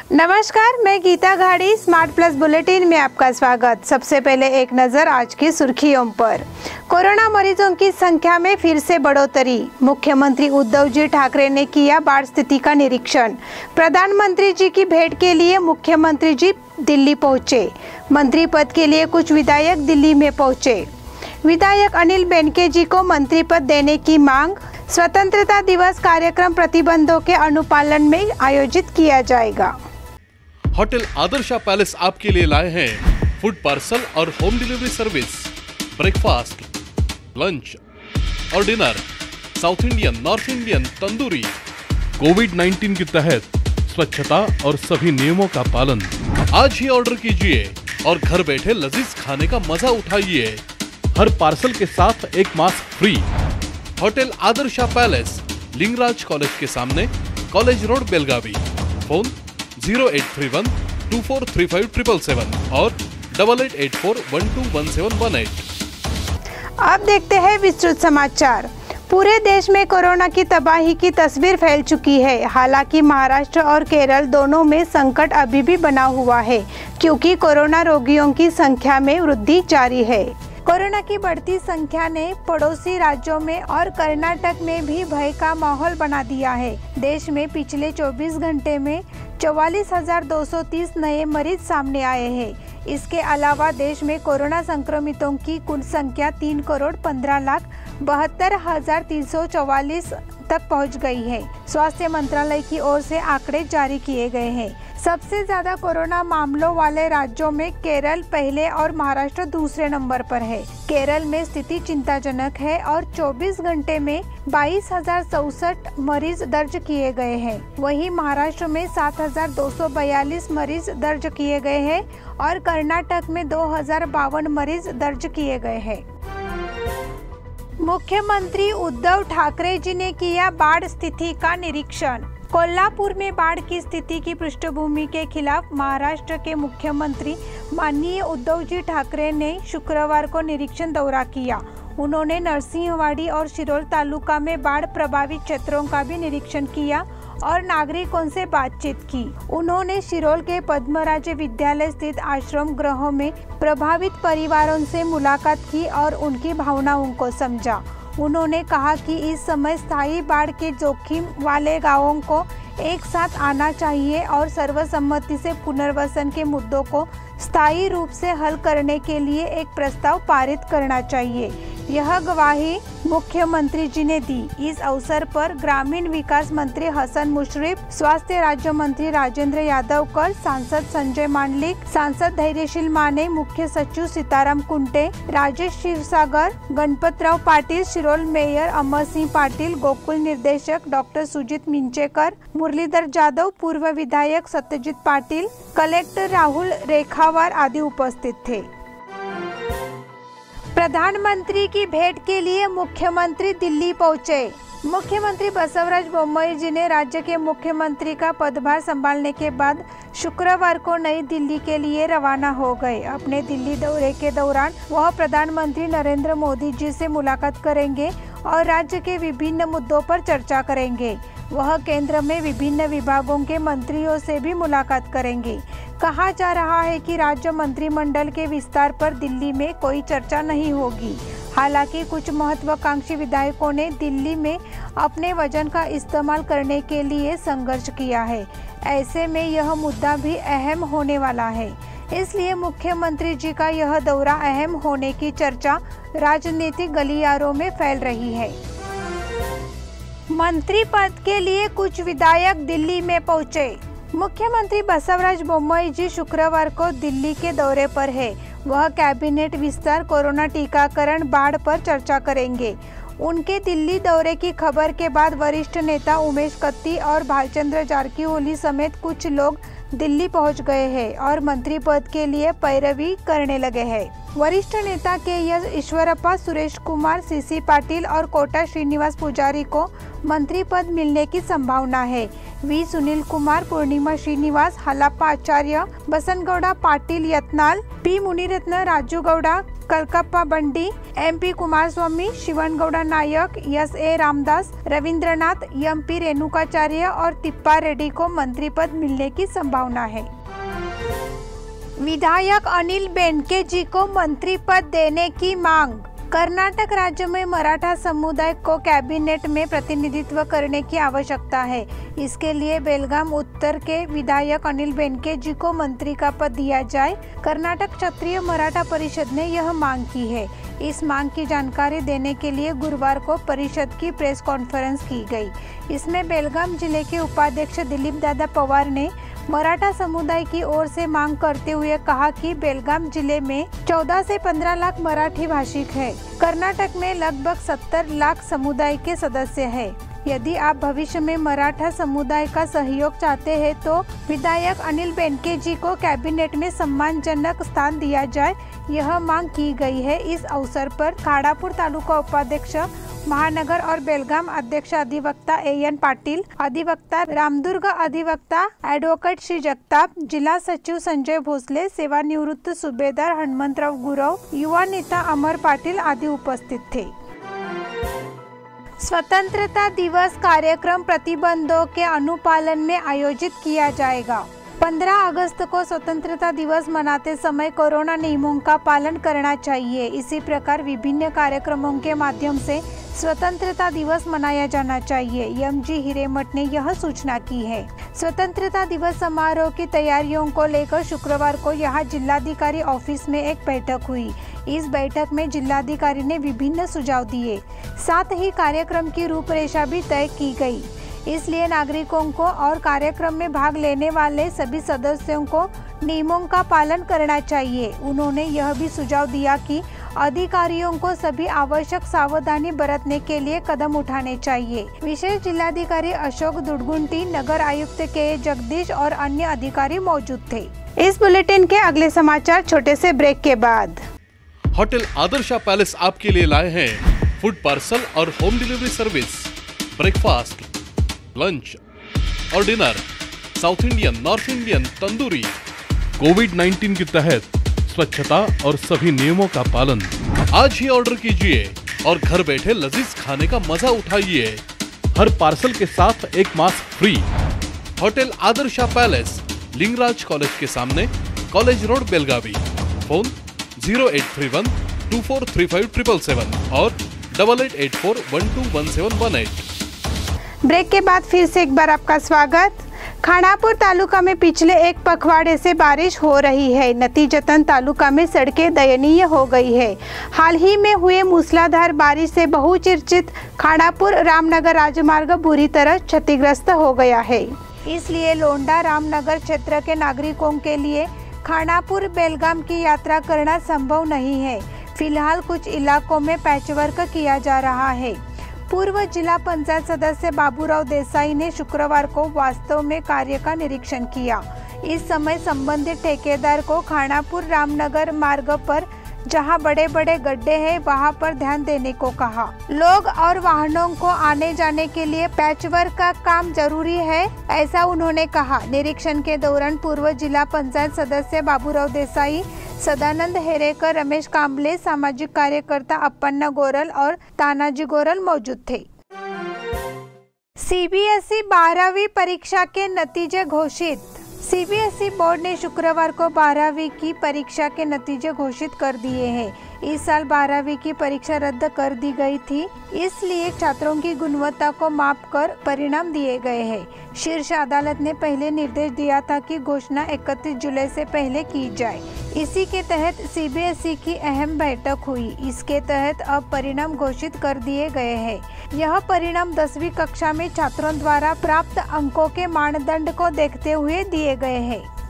नमस्कार, मैं Gita घाड़ी। Smart plus bulletin में आपका स्वागत। सबसे पहले एक नजर आज की सुर्खियों पर। कोरोना मरीजों की संख्या में फिर से बढ़ोतरी। मुख्यमंत्री उद्धव जी ठाकरे ने किया बाढ़ स्थिति का निरीक्षण। प्रधानमंत्री जी की भेंट के लिए मुख्यमंत्री जी दिल्ली पहुंचे। मंत्री पद के लिए कुछ विधायक दिल्ली में पहुंचे। विधायक अनिल बेनके जी को मंत्री पद देने की मांग। स्वतंत्रता दिवस कार्यक्रम प्रतिबंधों के अनुपालन में आयोजित किया जाएगा। होटल आदर्शा पैलेस आपके लिए लाए हैं फूड पार्सल और home delivery service, breakfast, lunch और dinner, south Indian, north Indian, tandoori. कोविड-19 के तहत स्वच्छता और सभी नियमों का पालन। आज ही ऑर्डर कीजिए और घर बैठे लजीज खाने का मजा उठाइए। हर पार्सल के साथ एक mask free. Hotel Adarsha palace, Lingaraj college के सामने, कॉलेज रोड, बेलगावी। फोन 0831-2435-777 और 8884-121718। अब देखते हैं विस्तृत समाचार। पूरे देश में कोरोना की तबाही की तस्वीर फैल चुकी है। हालांकि महाराष्ट्र और केरल दोनों में संकट अभी भी बना हुआ है, क्योंकि कोरोना रोगियों की संख्या में वृद्धि जारी है। कोरोना की बढ़ती संख्या ने पड़ोसी राज्यों में और कर्नाटक में भी भय का माहौल बना दिया है। देश में पिछले 24 घंटे में 44,230 नए मरीज सामने आए हैं। इसके अलावा देश में कोरोना संक्रमितों की कुल संख्या 3,15,72,344 तक पहुंच गई है। स्वास्थ्य मंत्रालय की ओर से आंकड़े जारी किए गए हैं। सबसे ज्यादा कोरोना मामलों वाले राज्यों में केरल पहले और महाराष्ट्र दूसरे नंबर पर है। केरल में स्थिति चिंताजनक है और 24 घंटे में 22,064 मरीज दर्ज किए गए हैं। वहीं महाराष्ट्र में 7,242 मरीज दर्ज किए गए हैं और कर्नाटक में 2,052 मरीज दर्ज किए गए हैं। मुख्यमंत्री उद्धव ठाकरे जी ने किया बाढ़ स्थिति का निरीक्षण। कोल्हापुर में बाढ़ की स्थिति की पृष्ठभूमि के खिलाफ महाराष्ट्र के मुख्यमंत्री माननीय उद्धव जी ठाकरे ने शुक्रवार को निरीक्षण दौरा किया। उन्होंने नरसिंहवाड़ी और शिरोल तालुका में बाढ़ प्रभावित क्षेत्रों का भी निरीक्षण किया और नागरिकों से बातचीत की। उन्होंने शिरोल के पद्मराज विद्यालय स्थित आश्रम गृहों में प्रभावित परिवारों से मुलाकात की और उनकी भावनाओं को समझा। उन्होंने कहा कि इस समय स्थायी बाढ़ के जोखिम वाले गांवों को एक साथ आना चाहिए और सर्वसम्मति से पुनर्वसन के मुद्दों को स्थायी रूप से हल करने के लिए एक प्रस्ताव पारित करना चाहिए। यह गवाही मुख्यमंत्री जी ने दी। इस अवसर पर ग्रामीण विकास मंत्री हसन मुश्रीफ, स्वास्थ्य राज्य मंत्री राजेंद्र यादवकर, सांसद संजय मांडलिक, सांसद धैर्यशील माने, मुख्य सचिव सीताराम कुंटे, राजेश क्षीरसागर, गणपतराव पाटिल, शिरोल मेयर अमर सिंह पाटिल, गोकुल निर्देशक डॉक्टर सुजीत मिंचेकर, मुरलीधर जाधव, पूर्व विधायक सत्यजीत पाटिल, कलेक्टर राहुल रेखावार आदि उपस्थित थे। प्रधानमंत्री की भेंट के लिए मुख्यमंत्री दिल्ली पहुंचे। मुख्यमंत्री बसवराज बोम्मई जी ने राज्य के मुख्यमंत्री का पदभार संभालने के बाद शुक्रवार को नई दिल्ली के लिए रवाना हो गए। अपने दिल्ली दौरे के दौरान वह प्रधानमंत्री नरेंद्र मोदी जी से मुलाकात करेंगे और राज्य के विभिन्न मुद्दों पर चर्चा करेंगे। वह केंद्र में विभिन्न विभागों के मंत्रियों से भी मुलाकात करेंगे। कहा जा रहा है कि राज्य मंत्रिमंडल के विस्तार पर दिल्ली में कोई चर्चा नहीं होगी। हालांकि कुछ महत्वाकांक्षी विधायकों ने दिल्ली में अपने वजन का इस्तेमाल करने के लिए संघर्ष किया है। ऐसे में यह मुद्दा भी अहम होने वाला है। इसलिए मुख्यमंत्री जी का यह दौरा अहम होने की चर्चा राजनीतिक गलियारों में फैल रही है। मंत्री पद के लिए कुछ विधायक दिल्ली में पहुंचे। मुख्यमंत्री बसवराज बोम्मई जी शुक्रवार को दिल्ली के दौरे पर है। वह कैबिनेट विस्तार, कोरोना टीकाकरण, बाढ़ पर चर्चा करेंगे। उनके दिल्ली दौरे की खबर के बाद वरिष्ठ नेता उमेश कत्ती और भालचंद्र जारकीहोली समेत कुछ लोग दिल्ली पहुंच गए हैं और मंत्री पद के लिए पैरवी करने लगे हैं। वरिष्ठ नेता के एस ईश्वरप्पा, सुरेश कुमार, सीसी पाटिल और कोटा श्रीनिवास पुजारी को मंत्री पद मिलने की संभावना है। V Sunil Kumar, Purnima Srinivas, Halappa Acharya, Basanagouda Patil Yatnal, P Munirathna, Raju Gowda, Kalakappa Bandi, MP Kumaraswamy, Shivanagouda Naik, S.A. Ramdas, Ravindranath, MP Renukacharya और तिप्पा रेड्डी को मंत्री पद मिलने की संभावना है। विधायक अनिल बेनके जी को मंत्री पद देने की मांग। कर्नाटक राज्य में मराठा समुदाय को कैबिनेट में प्रतिनिधित्व करने की आवश्यकता है। इसके लिए बेलगाम उत्तर के विधायक अनिल बेनके जी को मंत्री का पद दिया जाए। कर्नाटक क्षत्रिय मराठा परिषद ने यह मांग की है। इस मांग की जानकारी देने के लिए गुरुवार को परिषद की प्रेस कॉन्फ्रेंस की गई। इसमें बेलगाम जिले के उपाध्यक्ष दिलीप दादा पवार ने मराठा समुदाय की ओर से मांग करते हुए कहा कि बेलगाम जिले में 14 से 15 लाख मराठी भाषिक है। कर्नाटक में लगभग 70 लाख समुदाय के सदस्य हैं। यदि आप भविष्य में मराठा समुदाय का सहयोग चाहते हैं तो विधायक अनिल बेनके जी को कैबिनेट में सम्मानजनक स्थान दिया जाए, यह मांग की गई है। इस अवसर पर खाड़ापुर तालुका उपाध्यक्ष महानगर और बेलगाम अध्यक्ष अधिवक्ता A.N. पाटिल, अधिवक्ता रामदुर्ग, अधिवक्ता एडवोकेट श्री जगताप, जिला सचिव संजय भोसले, सेवानिवृत्त सूबेदार हनुमंतराव गुरव, युवा नेता अमर पाटिल आदि उपस्थित थे। स्वतंत्रता दिवस कार्यक्रम प्रतिबंधों के अनुपालन में आयोजित किया जाएगा। 15 अगस्त को स्वतंत्रता दिवस मनाते समय कोरोना नियमों का पालन करना चाहिए। इसी प्रकार विभिन्न कार्यक्रमों के माध्यम से स्वतंत्रता दिवस मनाया जाना चाहिए। M.G. हिरेमठ ने यह सूचना की है। स्वतंत्रता दिवस समारोह की तैयारियों को लेकर शुक्रवार को यहां जिलाधिकारी ऑफिस में एक बैठक हुई। इस बैठक में जिलाधिकारी ने विभिन्न सुझाव दिए, साथ ही कार्यक्रम की रूपरेखा भी तय की गई। इसलिए नागरिकों को और कार्यक्रम में भाग लेने वाले सभी सदस्यों को नियमों का पालन करना चाहिए। उन्होंने यह भी सुझाव दिया कि अधिकारियों को सभी आवश्यक सावधानी बरतने के लिए कदम उठाने चाहिए। विशेष जिलाधिकारी अशोक दुडगुंटी, नगर आयुक्त के जगदीश और अन्य अधिकारी मौजूद थे। इस बुलेटिन के अगले समाचार छोटे से ब्रेक के बाद। होटल आदर्शा पैलेस आपके लिए लाए हैं फूड पार्सल और home delivery service, breakfast, lunch और dinner, south Indian, north Indian, tandoori. कोविड-19 के तहत स्वच्छता और सभी नियमों का पालन। आज ही ऑर्डर कीजिए और घर बैठे लजीज खाने का मजा उठाइए। हर पार्सल के साथ एक mask free. Hotel Adarsha palace, Lingaraj college के सामने, कॉलेज रोड, बेलगावी। फोन 0831 2435 और 8884121718। ब्रेक के बाद फिर से एक बार आपका स्वागत। खानापुर तालुका में पिछले एक पखवाड़े से बारिश हो रही है। नतीजतन तालुका में सड़कें दयनीय हो गई है। हाल ही में हुए मूसलाधार बारिश से बहुचर्चित खानापुर रामनगर राजमार्ग बुरी तरह क्षतिग्रस्त हो गया है। इसलिए लोंडा रामनगर क्षेत्र के नागरिकों के लिए खानापुर बेलगाम की यात्रा करना संभव नहीं है। फिलहाल कुछ इलाकों में पैचवर्क किया जा रहा है। पूर्व जिला पंचायत सदस्य बाबूराव देसाई ने शुक्रवार को वास्तव में कार्य का निरीक्षण किया। इस समय संबंधित ठेकेदार को खानापुर रामनगर मार्ग पर जहां बड़े बड़े गड्ढे हैं वहां पर ध्यान देने को कहा। लोग और वाहनों को आने जाने के लिए पैचवर्क का काम जरूरी है, ऐसा उन्होंने कहा। निरीक्षण के दौरान पूर्व जिला पंचायत सदस्य बाबूराव देसाई, सदानंद हेरेकर, रमेश कांबले, सामाजिक कार्यकर्ता अप्पन्ना गोरल और तानाजी गोरल मौजूद थे। CBSE 12वीं परीक्षा के नतीजे घोषित। CBSE बोर्ड ने शुक्रवार को 12वीं की परीक्षा के नतीजे घोषित कर दिए हैं। इस साल 12वीं की परीक्षा रद्द कर दी गई थी, इसलिए छात्रों की गुणवत्ता को मापकर परिणाम दिए गए हैं। शीर्ष अदालत ने पहले निर्देश दिया था कि घोषणा 31 जुलाई से पहले की जाए। इसी के तहत CBSE की अहम बैठक हुई। इसके तहत अब परिणाम घोषित कर दिए गए हैं। यह परिणाम 10वीं कक्षा में छात्रों द्वारा प्राप्त अंकों के मानदंड को देखते हुए दिए गए हैं।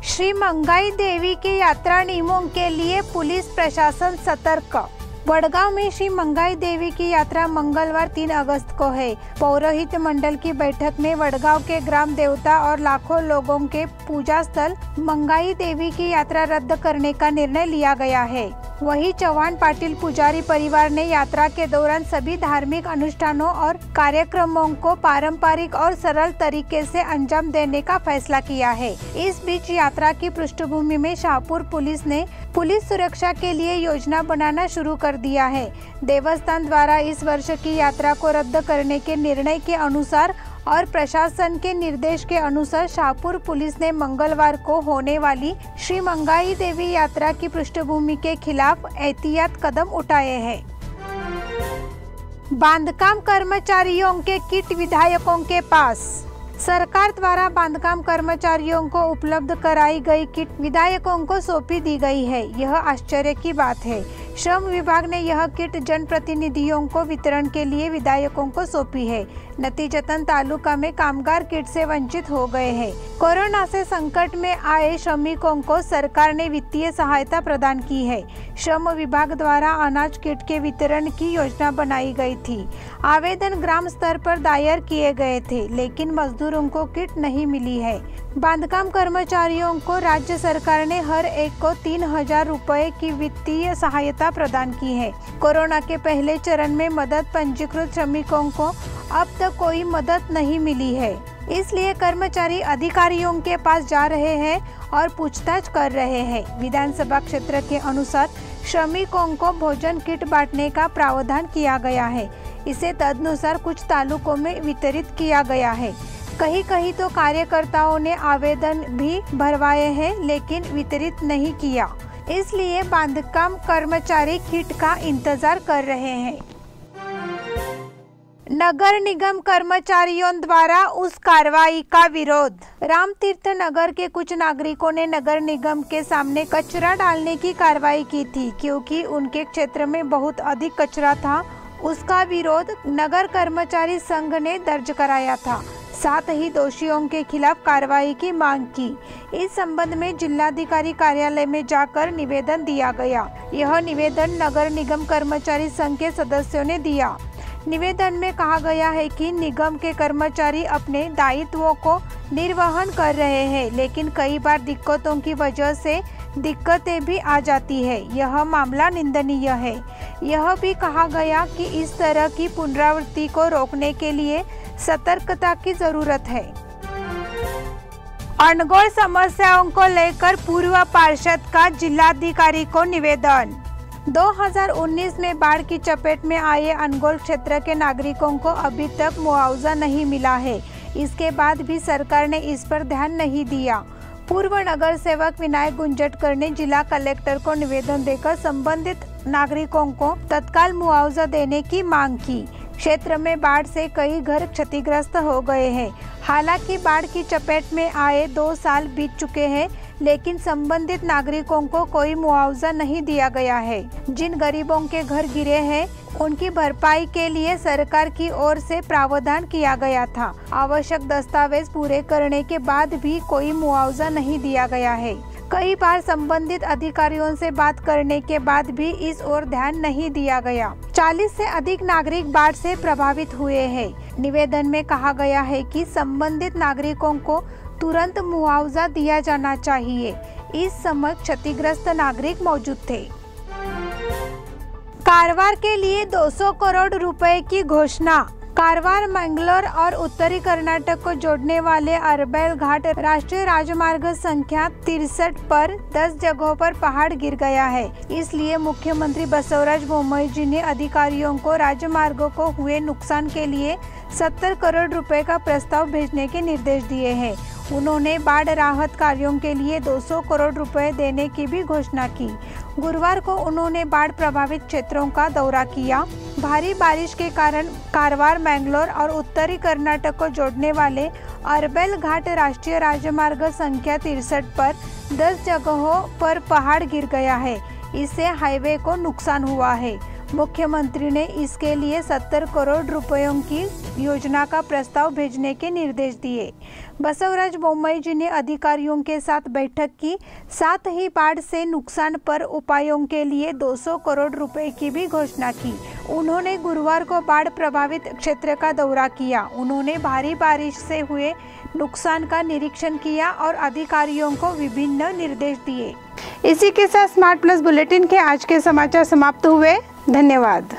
श्री मंगाई देवी की यात्रा नियमों के लिए पुलिस प्रशासन सतर्क। वडगांव में श्री मंगाई देवी की यात्रा मंगलवार 3 अगस्त को है। पौरोहित मंडल की बैठक में वडगांव के ग्राम देवता और लाखों लोगों के पूजा स्थल मंगाई देवी की यात्रा रद्द करने का निर्णय लिया गया है। वहीं चौहान पाटिल पुजारी परिवार ने यात्रा के दौरान सभी धार्मिक अनुष्ठानों और कार्यक्रमों को पारंपरिक और सरल तरीके से अंजाम देने का फैसला किया है। इस बीच यात्रा की पृष्ठभूमि में शाहपुर पुलिस ने पुलिस सुरक्षा के लिए योजना बनाना शुरू कर दिया है। देवस्थान द्वारा इस वर्ष की यात्रा को रद्द करने के निर्णय के अनुसार और प्रशासन के निर्देश के अनुसार शाहपुर पुलिस ने मंगलवार को होने वाली श्री मंगाई देवी यात्रा की पृष्ठभूमि के खिलाफ एहतियात कदम उठाए हैं। बांधकाम कर्मचारियों के किट विधायकों के पास। सरकार द्वारा बांधकाम कर्मचारियों को उपलब्ध कराई गई किट विधायकों को सौंपी दी गई है। यह आश्चर्य की बात है। श्रम विभाग ने यह किट जनप्रतिनिधियों को वितरण के लिए विधायकों को सौंपी है। नतीजतन तालुका में कामगार किट से वंचित हो गए हैं। कोरोना से संकट में आए श्रमिकों को सरकार ने वित्तीय सहायता प्रदान की है। श्रम विभाग द्वारा अनाज किट के वितरण की योजना बनाई गई थी। आवेदन ग्राम स्तर पर दायर किए गए थे, लेकिन मजदूरों को किट नहीं मिली है। बांधकाम कर्मचारियों को राज्य सरकार ने हर एक को 3,000 रुपए की वित्तीय सहायता प्रदान की है। कोरोना के पहले चरण में मदद पंजीकृत श्रमिकों को अब तक कोई मदद नहीं मिली है। इसलिए कर्मचारी अधिकारियों के पास जा रहे हैं और पूछताछ कर रहे हैं। विधानसभा क्षेत्र के अनुसार श्रमिकों को भोजन किट बांटने का प्रावधान किया गया है। इसे तदनुसार कुछ तालुकों में वितरित किया गया है। कहीं कहीं तो कार्यकर्ताओं ने आवेदन भी भरवाए हैं, लेकिन वितरित नहीं किया। इसलिए बांधकाम कर्मचारी किट का इंतजार कर रहे हैं। नगर निगम कर्मचारियों द्वारा उस कार्रवाई का विरोध। रामतीर्थ नगर के कुछ नागरिकों ने नगर निगम के सामने कचरा डालने की कार्रवाई की थी, क्योंकि उनके क्षेत्र में बहुत अधिक कचरा था। उसका विरोध नगर कर्मचारी संघ ने दर्ज कराया था। साथ ही दोषियों के खिलाफ कार्रवाई की मांग की। इस संबंध में जिलाधिकारी कार्यालय में जाकर निवेदन दिया गया। यह निवेदन नगर निगम कर्मचारी संघ के सदस्यों ने दिया। निवेदन में कहा गया है कि निगम के कर्मचारी अपने दायित्वों को निर्वहन कर रहे हैं, लेकिन कई बार दिक्कतों की वजह से दिक्कतें भी आ जाती है। यह मामला निंदनीय है। यह भी कहा गया कि इस तरह की पुनरावृत्ति को रोकने के लिए सतर्कता की जरूरत है। अनगोल समस्याओं को लेकर पूर्व पार्षद का जिलाधिकारी को निवेदन। 2019 में बाढ़ की चपेट में आए अनगोल क्षेत्र के नागरिकों को अभी तक मुआवजा नहीं मिला है। इसके बाद भी सरकार ने इस पर ध्यान नहीं दिया। पूर्व नगर सेवक विनायक गुंजटकर ने जिला कलेक्टर को निवेदन देकर संबंधित नागरिकों को तत्काल मुआवजा देने की मांग की। क्षेत्र में बाढ़ से कई घर क्षतिग्रस्त हो गए हैं। हालांकि बाढ़ की चपेट में आए 2 साल बीत चुके हैं, लेकिन संबंधित नागरिकों को कोई मुआवजा नहीं दिया गया है। जिन गरीबों के घर गिरे हैं, उनकी भरपाई के लिए सरकार की ओर से प्रावधान किया गया था। आवश्यक दस्तावेज पूरे करने के बाद भी कोई मुआवजा नहीं दिया गया है। कई बार संबंधित अधिकारियों से बात करने के बाद भी इस ओर ध्यान नहीं दिया गया। 40 से अधिक नागरिक बाढ़ से प्रभावित हुए हैं। निवेदन में कहा गया है कि संबंधित नागरिकों को तुरंत मुआवजा दिया जाना चाहिए। इस समय क्षतिग्रस्त नागरिक मौजूद थे। कारवार के लिए 200 करोड़ रुपए की घोषणा। कारवार, मंगलोर और उत्तरी कर्नाटक को जोड़ने वाले अरबैल घाट राष्ट्रीय राजमार्ग संख्या 63 पर 10 जगहों पर पहाड़ गिर गया है। इसलिए मुख्यमंत्री बसवराज बोम्मई जी ने अधिकारियों को राजमार्गों को हुए नुकसान के लिए 70 करोड़ रुपए का प्रस्ताव भेजने के निर्देश दिए हैं। उन्होंने बाढ़ राहत कार्यों के लिए 200 करोड़ रुपए देने की भी घोषणा की। गुरुवार को उन्होंने बाढ़ प्रभावित क्षेत्रों का दौरा किया। भारी बारिश के कारण कारवार, मैंगलोर और उत्तरी कर्नाटक को जोड़ने वाले अरबैल घाट राष्ट्रीय राजमार्ग संख्या 63 पर 10 जगहों पर पहाड़ गिर गया है। इससे हाईवे को नुकसान हुआ है। मुख्यमंत्री ने इसके लिए 70 करोड़ रुपयों की योजना का प्रस्ताव भेजने के निर्देश दिए। बसवराज बोम्मई जी ने अधिकारियों के साथ बैठक की, साथ ही बाढ़ से नुकसान पर उपायों के लिए 200 करोड़ रुपए की भी घोषणा की। उन्होंने गुरुवार को बाढ़ प्रभावित क्षेत्र का दौरा किया। उन्होंने भारी बारिश से हुए नुकसान का निरीक्षण किया और अधिकारियों को विभिन्न निर्देश दिए। इसी के साथ स्मार्ट प्लस बुलेटिन के आज के समाचार समाप्त हुए। धन्यवाद।